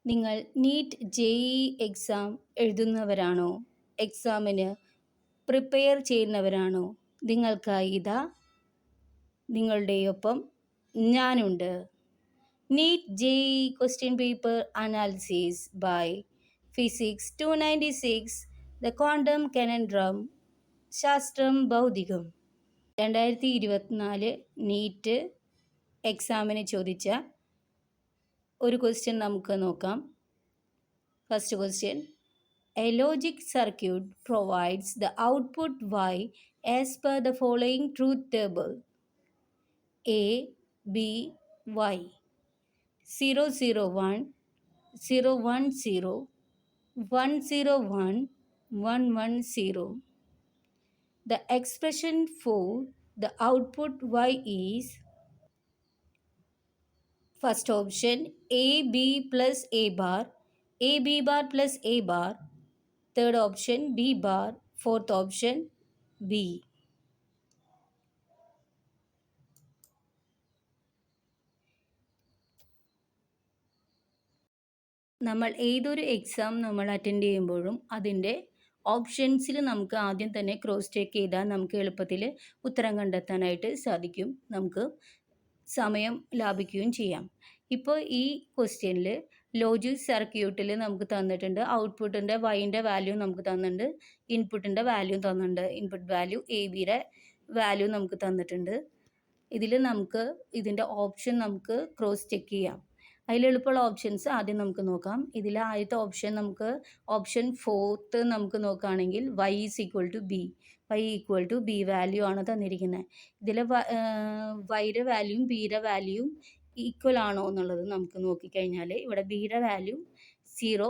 നിങ്ങൾ NEET JEE exam എഴുതുന്നവരാണോ? എക്സാമിന് prepare ചെയ്യുന്നവരാണോ? നിങ്ങൾക്കായി ഇതാ നിങ്ങളുടെയൊപ്പം ഞാനുണ്ട്. NEET JEE question paper analysis by physics 296 the quantum conundrum ശാസ്ത്രം ഭൗതികം 2024 നീറ്റ് എക്സാമിന് ചോദിച്ച ഒരു ക്വസ്റ്റ്യൻ നമുക്ക് നോക്കാം. First question. A logic circuit provides the output Y as per the following truth table. A, B, Y. 0, 0, 1, 0, 1, 0, 1, 0, 1, 1, 1, 0. The expression for the output Y is first option AB plus A bar, AB bar plus A bar, third option B bar, fourth option B. നമ്മൾ ഏതൊരു exam നമ്മൾ attend ചെയ്യുമ്പോഴും അതിൻ്റെ ഓപ്ഷൻസിൽ നമുക്ക് ആദ്യം തന്നെ cross check ചെയ്താൽ നമുക്ക് എളുപ്പത്തിൽ ഉത്തരം കണ്ടെത്താനായിട്ട് സാധിക്കും. നമുക്ക് സമയം ലാഭിക്കുകയും ചെയ്യാം. ഇപ്പോൾ ഈ ക്വസ്റ്റ്യനിൽ ലോജിക് സർക്യൂട്ടിൽ നമുക്ക് തന്നിട്ടുണ്ട് ഔട്ട്പുട്ടിൻ്റെ വൈൻ്റെ വാല്യൂ നമുക്ക് തന്നിട്ടുണ്ട്, ഇൻപുട്ടിൻ്റെ വാല്യൂ തന്നിട്ടുണ്ട്. ഇൻപുട്ട് വാല്യൂ ABയുടെ വാല്യൂ നമുക്ക് തന്നിട്ടുണ്ട്. ഇതിൽ നമുക്ക് ഇതിൻ്റെ ഓപ്ഷൻ നമുക്ക് ക്രോസ് ചെക്ക് ചെയ്യാം. അതിൽ എളുപ്പമുള്ള ഓപ്ഷൻസ് ആദ്യം നമുക്ക് നോക്കാം. ഇതിൽ ആദ്യത്തെ ഓപ്ഷൻ നമുക്ക് ഓപ്ഷൻ 4 നമുക്ക് നോക്കുകയാണെങ്കിൽ Y is equal to B. Y equal to B value ആണ് തന്നിരിക്കുന്നത്. ഇതിൽ Yയുടെ വാല്യൂയും Bയുടെ വാല്യൂയും ഈക്വൽ ആണോ എന്നുള്ളത് നമുക്ക് നോക്കിക്കഴിഞ്ഞാൽ ഇവിടെ Bയുടെ വാല്യൂ 0,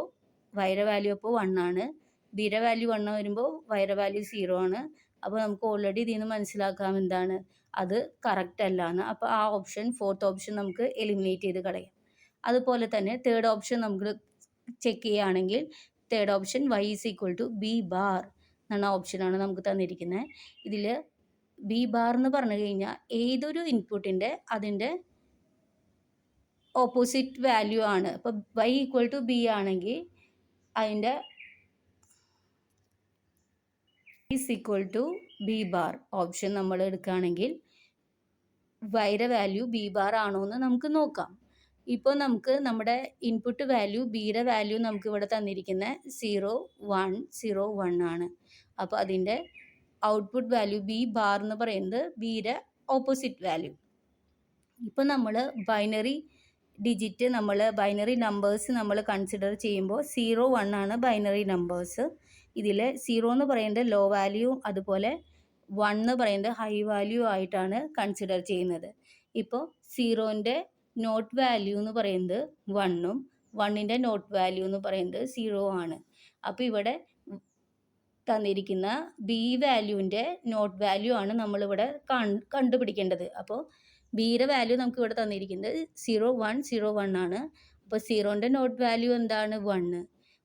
Yയുടെ വാല്യൂ അപ്പോൾ 1 ആണ്. Bയുടെ വാല്യൂ 1 വരുമ്പോൾ Yയുടെ വാല്യൂ 0 ആണ്. അപ്പോൾ നമുക്ക് ഓൾറെഡി ഇതിൽ നിന്ന് മനസ്സിലാക്കാം എന്താണ് അത് കറക്റ്റ് അല്ല എന്ന്. അപ്പോൾ ആ ഓപ്ഷൻ ഫോർത്ത് ഓപ്ഷൻ നമുക്ക് എലിമിനേറ്റ് ചെയ്ത് കളയാം. അതുപോലെ തന്നെ തേർഡ് ഓപ്ഷൻ നമുക്ക് ചെക്ക് ചെയ്യുകയാണെങ്കിൽ third option Y is equal to B bar എന്ന ഓപ്ഷനാണ് നമുക്ക് തന്നിരിക്കുന്നത്. ഇതിൽ B ബാർ എന്ന് പറഞ്ഞു കഴിഞ്ഞാൽ ഏതൊരു ഇൻപുട്ടിൻ്റെ അതിൻ്റെ ഓപ്പോസിറ്റ് വാല്യൂ ആണ്. അപ്പോൾ Y ഈക്വൽ ടു B ആണെങ്കിൽ അതിൻ്റെ is equal to B bar option നമ്മൾ എടുക്കുകയാണെങ്കിൽ Yയുടെ വാല്യൂ B ബാർ ആണോ എന്ന് നമുക്ക് നോക്കാം. ഇപ്പോൾ നമുക്ക് നമ്മുടെ ഇൻപുട്ട് വാല്യൂ Bയുടെ വാല്യൂ നമുക്ക് ഇവിടെ തന്നിരിക്കുന്ന 0, 1, 0, 1 ആണ്. അപ്പോൾ അതിൻ്റെ ഔട്ട്പുട്ട് വാല്യൂ B ബാർ എന്ന് പറയുന്നത് Bയുടെ ഓപ്പോസിറ്റ് വാല്യൂ. ഇപ്പോൾ നമ്മൾ ബൈനറി നമ്പേഴ്സ് നമ്മൾ കൺസിഡർ ചെയ്യുമ്പോൾ 0, 1 ആണ് ബൈനറി നമ്പേഴ്സ്. ഇതിൽ 0 എന്ന് പറയുന്നത് ലോ വാല്യൂ, അതുപോലെ 1 എന്ന് പറയുന്നത് ഹൈ വാല്യൂ ആയിട്ടാണ് കൺസിഡർ ചെയ്യുന്നത്. ഇപ്പോൾ 0ൻ്റെ നോട്ട് വാല്യൂ എന്ന് പറയുന്നത് 1ഉം 1ൻ്റെ നോട്ട് വാല്യൂ എന്ന് പറയുന്നത് 0 ആണ്. അപ്പോൾ ഇവിടെ തന്നിരിക്കുന്ന B വാല്യൂവിൻ്റെ നോട്ട് വാല്യൂ ആണ് നമ്മളിവിടെ കണ്ടുപിടിക്കേണ്ടത്. അപ്പോൾ Bയുടെ വാല്യൂ നമുക്ക് ഇവിടെ തന്നിരിക്കുന്നത് 0, 1, 0, 1 ആണ്. അപ്പോൾ 0ൻ്റെ നോട്ട് വാല്യൂ എന്താണ് 1,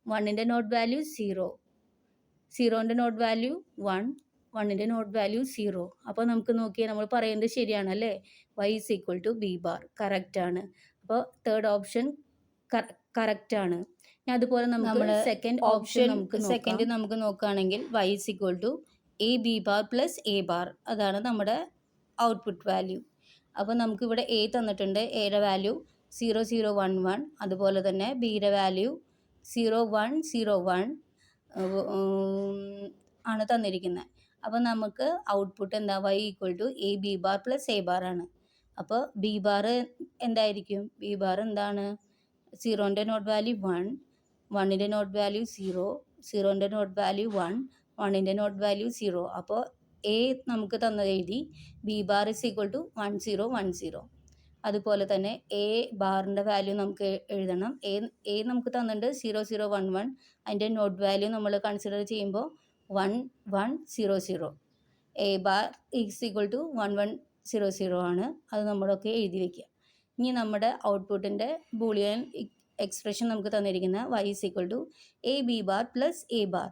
1ൻ്റെ നോട്ട് വാല്യൂ 0, 0ൻ്റെ നോട്ട് വാല്യൂ 1, 1ൻ്റെ നോട്ട് വാല്യൂ 0. അപ്പോൾ നമുക്ക് നോക്കിയാൽ നമ്മൾ പറയുന്നത് ശരിയാണല്ലേ, Y is equal to B bar correct ആണ്. അപ്പോൾ തേർഡ് ഓപ്ഷൻ കറക്റ്റ് ആണ്. അതുപോലെ നമുക്ക് സെക്കൻഡ് നമുക്ക് നോക്കുകയാണെങ്കിൽ Y is equal to AB bar plus A bar, അതാണ് നമ്മുടെ ഔട്ട്പുട്ട് വാല്യൂ. അപ്പോൾ നമുക്കിവിടെ A തന്നിട്ടുണ്ട്, Aയുടെ വാല്യൂ 0, 0, 1, 1. അതുപോലെ തന്നെ Bയുടെ വാല്യൂ 0, 1, 0, 1 ആണ് തന്നിരിക്കുന്നത്. അപ്പോൾ നമുക്ക് ഔട്ട്പുട്ട് എന്താ Y equal to AB bar plus A bar ആണ്. അപ്പോൾ B ബാർ എന്തായിരിക്കും, B ബാർ എന്താണ് 0ൻ്റെ നോട്ട് വാല്യൂ 1, 1ൻ്റെ നോട്ട് വാല്യൂ 0, 0ൻ്റെ നോട്ട് വാല്യൂ 1, 1ൻ്റെ നോട്ട് വാല്യൂ 0. അപ്പോൾ A നമുക്ക് തന്നത് എഴുതി, B bar is equal to 1, 0, 1, 0. അതുപോലെ തന്നെ A ബാറിൻ്റെ വാല്യൂ നമുക്ക് എഴുതണം. A നമുക്ക് തന്നിട്ടുണ്ട് 0, 0, 1, 1. അതിൻ്റെ നോട്ട് വാല്യൂ നമ്മൾ കൺസിഡർ ചെയ്യുമ്പോൾ 1, 1, 0, 0. A bar is equal to 1, 1, 0, 0 ആണ്. അത് നമ്മളൊക്കെ എഴുതി വയ്ക്കുക. ഇനി നമ്മുടെ ഔട്ട്പുട്ടിൻ്റെ ബൂളിയൻ എക്സ്പ്രഷൻ നമുക്ക് തന്നിരിക്കുന്ന Y is equal to AB bar plus A bar,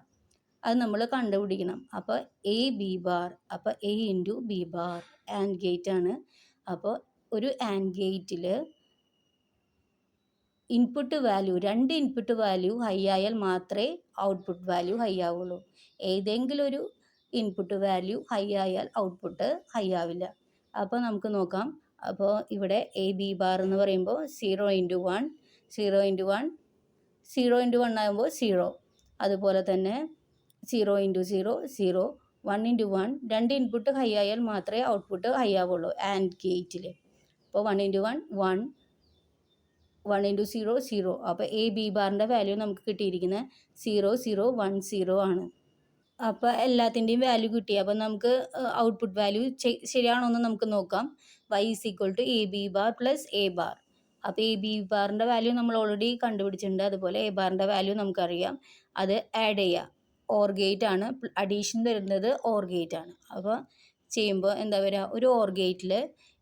അത് നമ്മൾ കണ്ടുപിടിക്കണം. അപ്പോൾ AB ബാർ, അപ്പോൾ A into B bar and gate ആണ്. അപ്പോൾ ഒരു ആൻഡ് ഗേറ്റിൽ ഇൻപുട്ട് വാല്യൂ, രണ്ട് ഇൻപുട്ട് വാല്യൂ ഹൈ ആയാൽ മാത്രമേ ഔട്ട്പുട്ട് വാല്യൂ ഹൈ ആവുള്ളൂ. ഏതെങ്കിലും ഒരു ഇൻപുട്ട് വാല്യൂ ഹൈ ആയാൽ ഔട്ട്പുട്ട് ഹൈ ആവില്ല. അപ്പോൾ നമുക്ക് നോക്കാം. അപ്പോൾ ഇവിടെ എ ബി ബാർ എന്ന് പറയുമ്പോൾ 0 ഇൻറ്റു 1, 0 ഇൻറ്റു 1, 0 ഇൻറ്റു 1 ആകുമ്പോൾ 0. അതുപോലെ തന്നെ 0 ഇൻറ്റു 0, 0, 1 ഇൻറ്റു 1, രണ്ട് ഇൻപുട്ട് ഹൈ ആയാൽ മാത്രമേ ഔട്ട്പുട്ട് ഹൈ ആവുള്ളൂ ആൻഡ് ഗേറ്റിൽ. അപ്പോൾ 1 ഇൻറ്റു 1, 1, 1 ഇൻറ്റു 0, 0. അപ്പോൾ എ ബി ബാറിൻ്റെ വാല്യൂ നമുക്ക് കിട്ടിയിരിക്കുന്നത് 0, 0, 1, 0 ആണ്. അപ്പോൾ എല്ലാത്തിൻ്റെയും വാല്യൂ കിട്ടി. അപ്പോൾ നമുക്ക് ഔട്ട്പുട്ട് വാല്യൂ ശരിയാണോ എന്ന് നമുക്ക് നോക്കാം. y is equal to A B bar plus A bar. അപ്പോൾ എ ബി ബാറിൻ്റെ വാല്യൂ നമ്മൾ ഓൾറെഡി കണ്ടുപിടിച്ചിട്ടുണ്ട്. അതുപോലെ എ ബാറിൻ്റെ വാല്യൂ നമുക്കറിയാം. അത് ആഡ് ചെയ്യുക. ഓർ ഗേറ്റ് ആണ്, അഡീഷൻ വരുന്നത് ഓർ ഗേറ്റ് ആണ്. അപ്പോൾ ചെയ്യുമ്പോൾ എന്താ വരിക, ഒരു ഓർ ഗേറ്റിൽ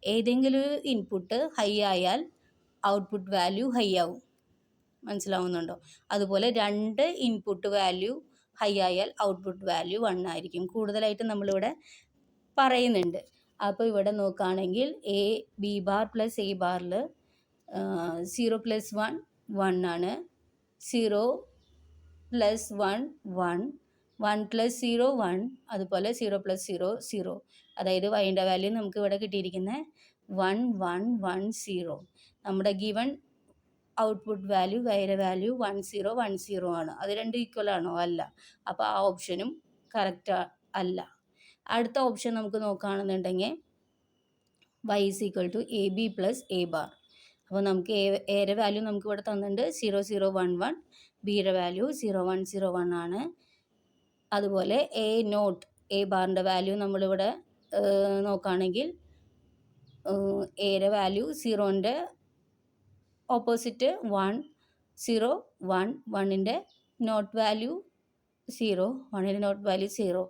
ഏതെങ്കിലും ഒരു ഇൻപുട്ട് ഹൈ ആയാൽ ഔട്ട്പുട്ട് വാല്യൂ ഹൈ ആവും. മനസ്സിലാവുന്നുണ്ടോ? അതുപോലെ രണ്ട് ഇൻപുട്ട് വാല്യൂ ഹൈ ആയാൽ ഔട്ട്പുട്ട് വാല്യൂ 1 ആയിരിക്കും. കൂടുതലായിട്ട് നമ്മളിവിടെ പറയുന്നുണ്ട്. അപ്പോൾ ഇവിടെ നോക്കുകയാണെങ്കിൽ A B bar plus A ബാറിൽ 0 പ്ലസ് 1, 1 ആണ്. 0 പ്ലസ് 1, 1, 1 പ്ലസ് 0, 1, അതുപോലെ 0 പ്ലസ് 0, 0. അതായത് വൈൻ്റെ വാല്യൂ നമുക്ക് ഇവിടെ കിട്ടിയിരിക്കുന്നത് 1, 1, 1, 0. നമ്മുടെ ഗിവൺ ഔട്ട്പുട്ട് വാല്യൂ വൈയുടെ വാല്യൂ 1, 0, 1, 0 ആണ്. അത് രണ്ടും ഈക്വൽ ആണോ? അല്ല. അപ്പോൾ ആ ഓപ്ഷനും കറക്റ്റ് അല്ല. അടുത്ത ഓപ്ഷൻ നമുക്ക് നോക്കുകയാണെന്നുണ്ടെങ്കിൽ y is equal to A B plus A bar. അപ്പോൾ നമുക്ക് എയുടെ വാല്യൂ നമുക്ക് ഇവിടെ തന്നിട്ടുണ്ട് 0, 0, 1, 1. ബിയുടെ വാല്യൂ 0, 1, 0, 1 ആണ്. അതുപോലെ എ നോട്ട്, എ ബാറിൻ്റെ വാല്യൂ നമ്മളിവിടെ നോക്കുകയാണെങ്കിൽ എയുടെ വാല്യൂ 0ൻ്റെ ഓപ്പോസിറ്റ് 1, 0, 1, 1ൻ്റെ നോട്ട് വാല്യൂ 0, 1ൻ്റെ നോട്ട് വാല്യൂ 0.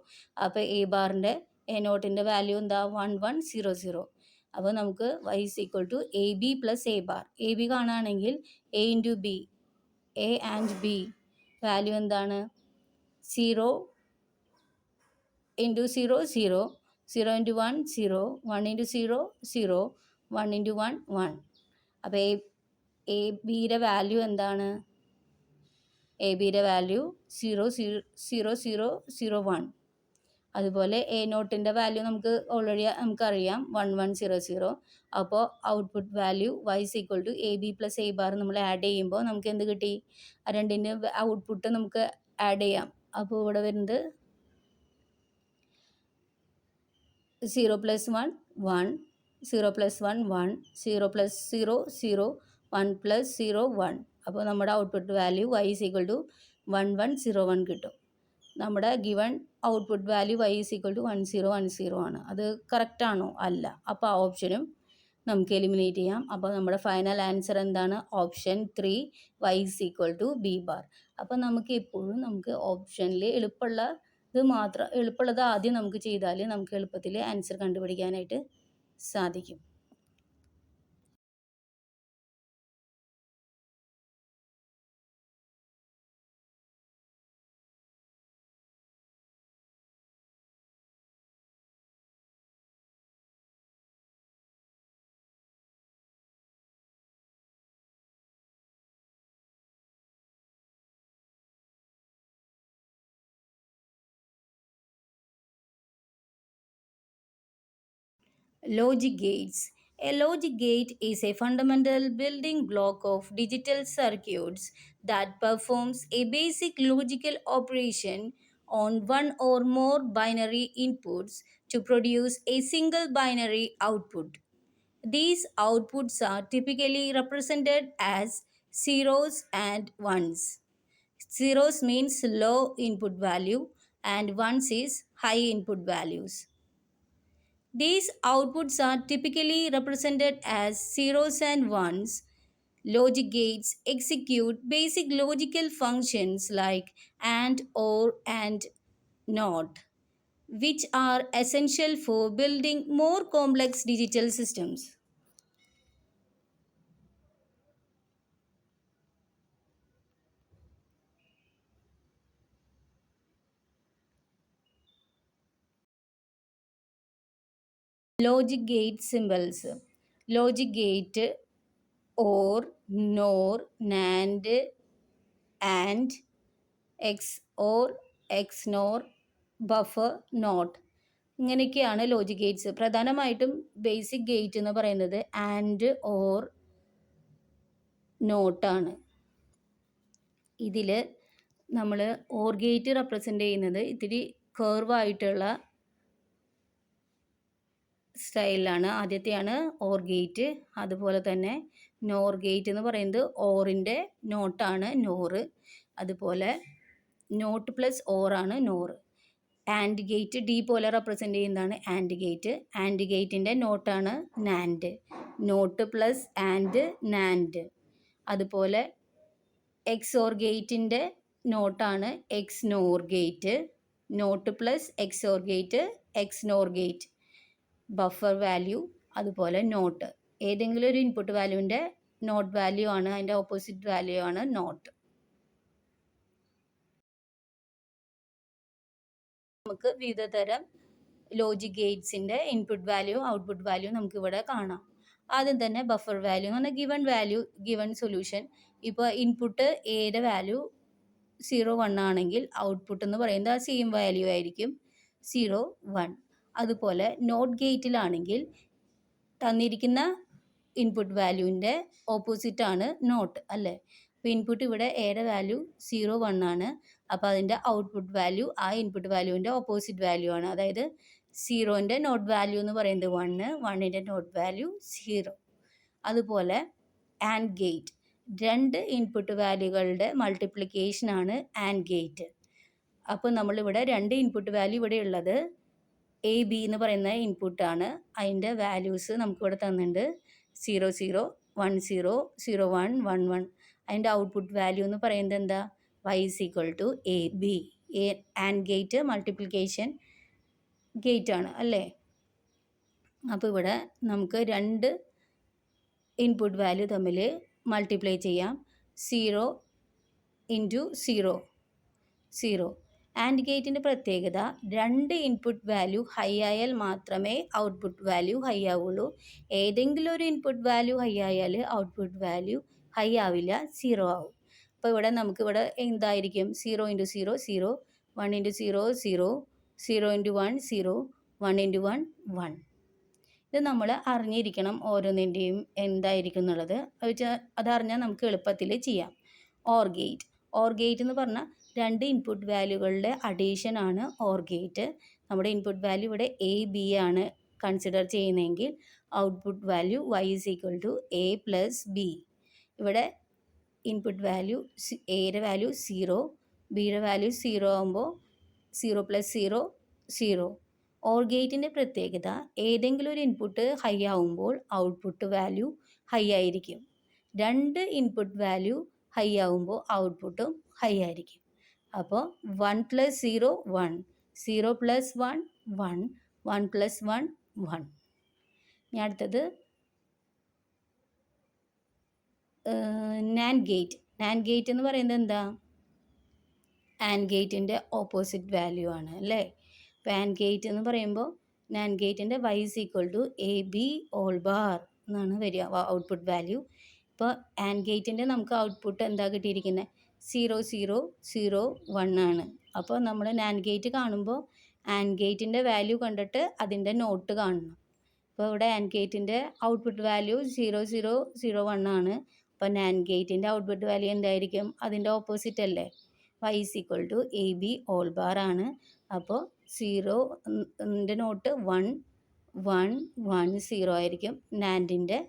അപ്പോൾ എ ബാറിൻ്റെ എ നോട്ടിൻ്റെ വാല്യൂ എന്താ? 1, 1, 0, 0. അപ്പോൾ നമുക്ക് y is equal to A B plus A bar. A B കാണുകയാണെങ്കിൽ A into B, A and B value എന്താണ്? 0 ഇൻറ്റു 0, 0, 0 ഇൻറ്റു 1, 0, 1 ഇൻറ്റു 0, 0, 1 ഇൻറ്റു 1, 1. അപ്പോൾ എ ബിയുടെ വാല്യൂ എന്താണ്? എ ബിയുടെ വാല്യൂ 0, 0, 0, 0, 0, 1. അതുപോലെ എ നോട്ടിൻ്റെ വാല്യൂ നമുക്ക് ഓൾറെഡി നമുക്കറിയാം 1, 1, 0, 0. അപ്പോൾ output value y is equal to A B plus A bar നമ്മൾ ആഡ് ചെയ്യുമ്പോൾ നമുക്ക് എന്ത് കിട്ടി? ആ രണ്ടിൻ്റെ ഔട്ട്പുട്ട് നമുക്ക് ആഡ് ചെയ്യാം. അപ്പോൾ ഇവിടെ വരുന്നത് 0 പ്ലസ് 1, 1, 0 പ്ലസ് 1, 1, 0 പ്ലസ് 0, 0, 1 പ്ലസ് 0, 1. അപ്പോൾ നമ്മുടെ output value y is equal to 1, 1, 0, 1 കിട്ടും. നമ്മുടെ given output value y is equal to 1, 0, 1, 0 ആണ്. അത് കറക്റ്റ് ആണോ? അല്ല. അപ്പോൾ ആ ഓപ്ഷനും നമുക്ക് എലിമിനേറ്റ് ചെയ്യാം. അപ്പോൾ നമ്മുടെ ഫൈനൽ ആൻസർ എന്താണ്? Option 3, y is equal to B bar. അപ്പോൾ നമുക്ക് എപ്പോഴും നമുക്ക് ഓപ്ഷനിൽ എളുപ്പമുള്ളത് ആദ്യം നമുക്ക് ചെയ്താൽ നമുക്ക് എളുപ്പത്തിൽ ആൻസർ കണ്ടുപിടിക്കാനായിട്ട് സാധിക്കും. Logic gates. A logic gate is a fundamental building block of digital circuits that performs a basic logical operation on one or more binary inputs to produce a single binary output. These outputs are typically represented as zeros and ones. Zeros means low input value and ones is high input values. These outputs are typically represented as zeros and ones. Logic gates execute basic logical functions like AND, OR, and NOT, which are essential for building more complex digital systems. Logic gate symbols. Logic gate, OR, NOR, NAND, AND, XOR, XNOR, buffer, not. ഇങ്ങനെയൊക്കെയാണ് logic gates. പ്രധാനമായിട്ടും basic gate എന്ന് പറയുന്നത് and or നോട്ടാണ്. ഇതിൽ നമ്മൾ or gate represent ചെയ്യുന്നത് ഇത്തിരി കർവായിട്ടുള്ള സ്റ്റൈലിലാണ്. ആദ്യത്തെയാണ് or gate. അതുപോലെ തന്നെ നോർ ഗേറ്റ് എന്ന് പറയുന്നത് ഓറിൻ്റെ നോട്ടാണ് നോറ്. അതുപോലെ നോട്ട് പ്ലസ് ഓറാണ് നോറ്. ആൻഡ് ഗേറ്റ് ഡി പോലെ റെപ്രസെൻ്റ് ചെയ്യുന്നതാണ് ആൻഡ് ഗേറ്റ്. ആൻഡ് ഗേറ്റിൻ്റെ നോട്ടാണ് NAND. NOT plus AND NAND. അതുപോലെ എക്സോർ ഗേറ്റിൻ്റെ നോട്ടാണ് XNOR gate. NOT plus XOR gate XNOR gate. Buffer value അതുപോലെ നോട്ട്. ഏതെങ്കിലും ഒരു ഇൻപുട്ട് വാല്യൂവിൻ്റെ നോട്ട് വാല്യൂ ആണ്, അതിൻ്റെ ഓപ്പോസിറ്റ് വാല്യൂ ആണ് നോട്ട്. നമുക്ക് വിവിധ തരം ലോജിക് ഗേറ്റ്സിൻ്റെ ഇൻപുട്ട് വാല്യൂ ഔട്ട്പുട്ട് വാല്യൂ നമുക്കിവിടെ കാണാം. ആദ്യം തന്നെ ബഫർ വാല്യൂ എന്ന് പറഞ്ഞാൽ ഗിവൺ വാല്യൂ, ഗിവൺ സൊല്യൂഷൻ. ഇപ്പോൾ ഇൻപുട്ട് എയുടെ വാല്യൂ 0, 1 ആണെങ്കിൽ ഔട്ട്പുട്ട് എന്ന് പറയുന്നത് ആ സെയിം വാല്യൂ ആയിരിക്കും 0, 1. അതുപോലെ നോട്ട് ഗേറ്റിലാണെങ്കിൽ തന്നിരിക്കുന്ന ഇൻപുട്ട് വാല്യൂവിൻ്റെ ഓപ്പോസിറ്റ് ആണ് നോട്ട്, അല്ലേ? അപ്പോൾ ഇൻപുട്ട് ഇവിടെ എയുടെ വാല്യൂ 0, 1 ആണ്. അപ്പോൾ അതിൻ്റെ ഔട്ട്പുട്ട് വാല്യൂ ആ ഇൻപുട്ട് വാല്യൂവിൻ്റെ ഓപ്പോസിറ്റ് വാല്യൂ ആണ്. അതായത് 0ൻ്റെ നോട്ട് വാല്യൂ എന്ന് പറയുന്നത് 1, 1ൻ്റെ നോട്ട് വാല്യൂ 0. അതുപോലെ ആൻഡ് ഗേറ്റ്, രണ്ട് ഇൻപുട്ട് വാല്യൂകളുടെ മൾട്ടിപ്ലിക്കേഷനാണ് ആൻഡ് ഗേറ്റ്. അപ്പോൾ നമ്മളിവിടെ രണ്ട് ഇൻപുട്ട് വാല്യൂ ഇവിടെ ഉള്ളത് എ ബി എന്ന് പറയുന്ന ഇൻപുട്ടാണ്. അതിൻ്റെ വാല്യൂസ് നമുക്കിവിടെ തന്നിട്ടുണ്ട് 0, 0, 1, 0, 0, 1, 1, 1. അതിൻ്റെ ഔട്ട്പുട്ട് വാല്യൂ എന്ന് പറയുന്നത് എന്താ? y = A B. And gate multiplication gate ആണ്, അല്ലേ? അപ്പോൾ ഇവിടെ നമുക്ക് രണ്ട് ഇൻപുട്ട് വാല്യൂ തമ്മിൽ മൾട്ടിപ്ലൈ ചെയ്യാം. 0 × 0, 0. ആൻഡ് ഗേറ്റിൻ്റെ പ്രത്യേകത, രണ്ട് ഇൻപുട്ട് വാല്യൂ ഹൈ ആയാൽ മാത്രമേ ഔട്ട്പുട്ട് വാല്യൂ ഹൈ ആവുള്ളൂ. ഏതെങ്കിലും ഒരു ഇൻപുട്ട് വാല്യൂ ഹൈ ആയാൽ ഔട്ട്പുട്ട് വാല്യൂ ഹൈ ആവില്ല, 0 ആവും. അപ്പോൾ ഇവിടെ നമുക്കിവിടെ എന്തായിരിക്കും? 0 × 0, 0, 1 × 0, 0, 0 × 1, 0, 1 × 1, 1. ഇത് നമ്മൾ അറിഞ്ഞിരിക്കണം ഓരോന്നിൻ്റെയും എന്തായിരിക്കും എന്നുള്ളത്. അതറിഞ്ഞാൽ നമുക്ക് എളുപ്പത്തിൽ ചെയ്യാം. Or gate. ഓർ ഗേറ്റ് എന്ന് പറഞ്ഞാൽ രണ്ട് ഇൻപുട്ട് വാല്യൂകളുടെ അഡീഷൻ ആണ് ഓർ ഗേറ്റ്. നമ്മുടെ ഇൻപുട്ട് വാല്യൂ ഇവിടെ എ ബി ആണ് കൺസിഡർ ചെയ്യുന്നതെങ്കിൽ output value y = a + b. ഇവിടെ ഇൻപുട്ട് വാല്യൂ എയുടെ വാല്യൂ 0, ബിയുടെ വാല്യൂ 0 ആകുമ്പോൾ 0 + 0, 0. ഓർ ഗേറ്റിൻ്റെ പ്രത്യേകത, ഏതെങ്കിലും ഒരു ഇൻപുട്ട് ഹൈ ആവുമ്പോൾ ഔട്ട്പുട്ട് വാല്യൂ ഹൈ ആയിരിക്കും. രണ്ട് ഇൻപുട്ട് വാല്യൂ ഹൈ ആവുമ്പോൾ ഔട്ട്പുട്ടും ഹൈ ആയിരിക്കും. അപ്പോൾ 1 + 0, 1, 0 + 1, 1, 1 + 1, 1. ഇനി അടുത്തത് നാൻഡ് ഗേറ്റ്. നാൻഡ് ഗേറ്റ് എന്ന് പറയുന്നത് എന്താ? ആൻഡ് ഗേറ്റിൻ്റെ ഓപ്പോസിറ്റ് വാല്യൂ ആണ്, അല്ലേ? അപ്പോൾ ആൻഡ് ഗേറ്റ് എന്ന് പറയുമ്പോൾ നാൻഡ് ഗേറ്റിൻ്റെ y = ab (all) എന്നാണ് വരിക ഔട്ട്പുട്ട് വാല്യൂ. ഇപ്പോൾ ആൻഡ് ഗേറ്റിൻ്റെ നമുക്ക് ഔട്ട്പുട്ട് എന്താ കിട്ടിയിരിക്കുന്നത്? 0, 0, 0, 1 ആണ്. അപ്പോൾ നമ്മൾ നാൻഡ് ഗേറ്റ് കാണുമ്പോൾ ആൻഡ് ഗേറ്റിൻ്റെ വാല്യൂ കണ്ടിട്ട് അതിൻ്റെ നോട്ട് കാണണം. അപ്പോൾ ഇവിടെ ആൻഡ് ഗേറ്റിൻ്റെ ഔട്ട്പുട്ട് വാല്യൂ 0, 0, 0, 1 ആണ്. അപ്പോൾ നാൻഡ് ഗേറ്റിൻ്റെ ഔട്ട്പുട്ട് വാല്യൂ എന്തായിരിക്കും? അതിൻ്റെ ഓപ്പോസിറ്റ് അല്ലേ? y = ab (all) ആണ്. അപ്പോൾ 0ൻ്റെ നോട്ട് 1, 1, 1, 0 ആയിരിക്കും നാൻഡിൻ്റെ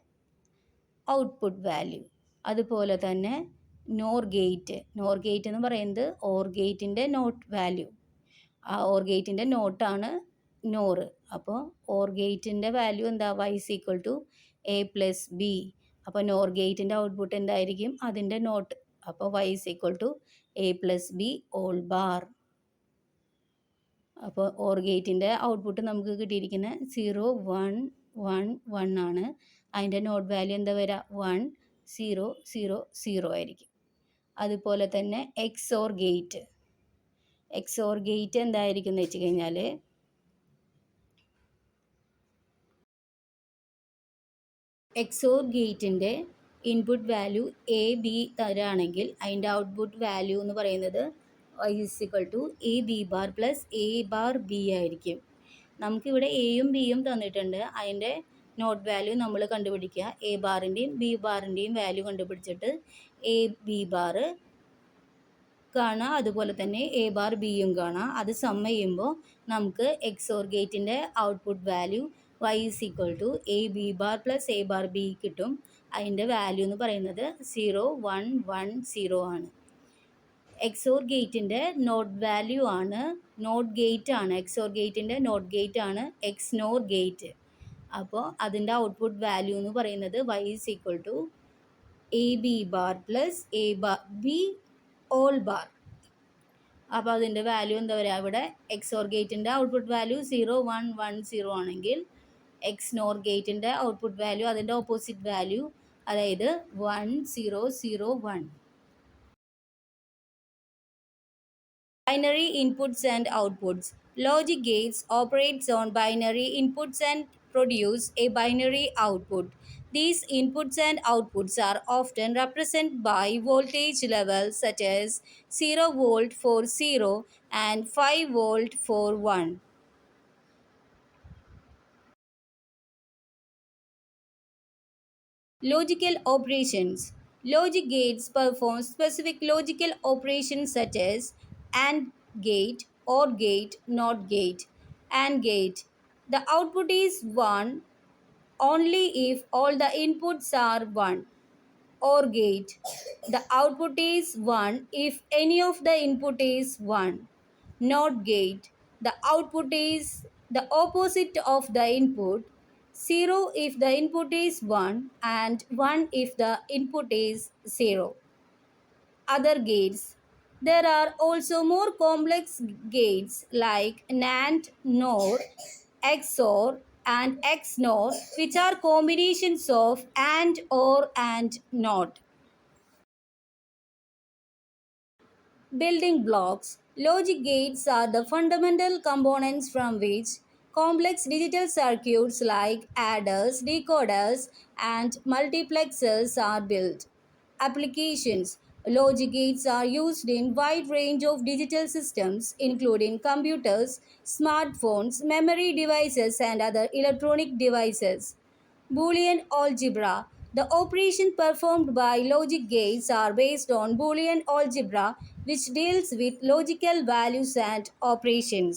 ഔട്ട്പുട്ട് വാല്യൂ. അതുപോലെ തന്നെ നോർ ഗേറ്റ്. നോർ ഗേറ്റ് എന്ന് പറയുന്നത് ഓർ ഗേറ്റിൻ്റെ നോട്ട് വാല്യൂ. ആ ഓർ ഗേറ്റിൻ്റെ നോട്ടാണ് നോറ്. അപ്പോൾ ഓർ ഗേറ്റിൻ്റെ വാല്യൂ എന്താ? y = a + b. അപ്പോൾ നോർ ഗേറ്റിൻ്റെ ഔട്ട്പുട്ട് എന്തായിരിക്കും? അതിൻ്റെ നോട്ട്. അപ്പോൾ y = a + b (all). അപ്പോൾ ഓർ ഗേറ്റിൻ്റെ ഔട്ട്പുട്ട് നമുക്ക് കിട്ടിയിരിക്കുന്നത് 0, 1, 1, 1 ആണ്. അതിൻ്റെ നോട്ട് വാല്യൂ എന്താ വരിക? 1, 0, 0, 0 ആയിരിക്കും. അതുപോലെ തന്നെ എക്സോർ ഗേറ്റ്. എക്സോർ ഗേറ്റ് എന്തായിരിക്കും എന്ന് വെച്ച് കഴിഞ്ഞാൽ, എക്സോർ ഗേറ്റിൻ്റെ ഇൻപുട്ട് വാല്യൂ എ ബി തരാണെങ്കിൽ അതിൻ്റെ ഔട്ട്പുട്ട് വാല്യൂ എന്ന് പറയുന്നത് y = a b bar plus a bar b ആയിരിക്കും. നമുക്കിവിടെ എയും ബിയും തന്നിട്ടുണ്ട്. അതിൻ്റെ നോട്ട് വാല്യൂ നമ്മൾ കണ്ടുപിടിക്കുക. എ ബാറിൻ്റെയും ബി ബാറിൻ്റെയും വാല്യൂ കണ്ടുപിടിച്ചിട്ട് എ ബി ബാറ് കാണാം, അതുപോലെ തന്നെ എ ബാർ ബിയും കാണാം. അത് സം ചെയ്യുമ്പോൾ നമുക്ക് XOR ഗേറ്റിൻ്റെ output value y = a b bar plus a bar b കിട്ടും. അതിൻ്റെ വാല്യൂ എന്ന് പറയുന്നത് 0 1 1 0 ആണ്. XOR ഗേറ്റിൻ്റെ നോട്ട് വാല്യൂ ആണ്, നോട്ട് ഗേറ്റ് ആണ്. XOR ഗേറ്റിൻ്റെ നോട്ട് ഗേറ്റ് ആണ് XNOR ഗേറ്റ്. അപ്പോൾ അതിൻ്റെ ഔട്ട്പുട്ട് വാല്യൂ എന്ന് പറയുന്നത് y = a b bar plus a bar b all bar. അപ്പോൾ അതിൻ്റെ വാല്യൂ എന്താ പറയുക, ഇവിടെ XOR ഗേറ്റിൻ്റെ ഔട്ട്പുട്ട് വാല്യൂ 0 1 1 0 ആണെങ്കിൽ XNOR ഗേറ്റിൻ്റെ ഔട്ട്പുട്ട് വാല്യൂ അതിൻ്റെ ഓപ്പോസിറ്റ് വാല്യൂ, അതായത് 1 0 0 1. Binary inputs and outputs. Logic gates operates on binary inputs and produce a binary output. These inputs and outputs are often represented by voltage levels such as 0 volt for 0 and 5 volt for 1. Logical operations. Logic gates perform specific logical operations such as AND gate, OR gate, NOT gate. AND gate. The output is 1 only if all the inputs are 1. OR gate. The output is 1 if any of the input is 1. NOT gate. The output is the opposite of the input. 0 if the input is 1 and 1 if the input is 0. Other gates. There are also more complex gates like NAND, NOR, XOR and XNOR, which are combinations of AND, OR and NOT. Building blocks. Logic gates are the fundamental components from which complex digital circuits like adders, decoders, and multiplexers are built. Applications. Logic gates are used in wide range of digital systems including computers, smartphones, memory devices, and other electronic devices. Boolean algebra. The operations performed by logic gates are based on Boolean algebra, which deals with logical values and operations.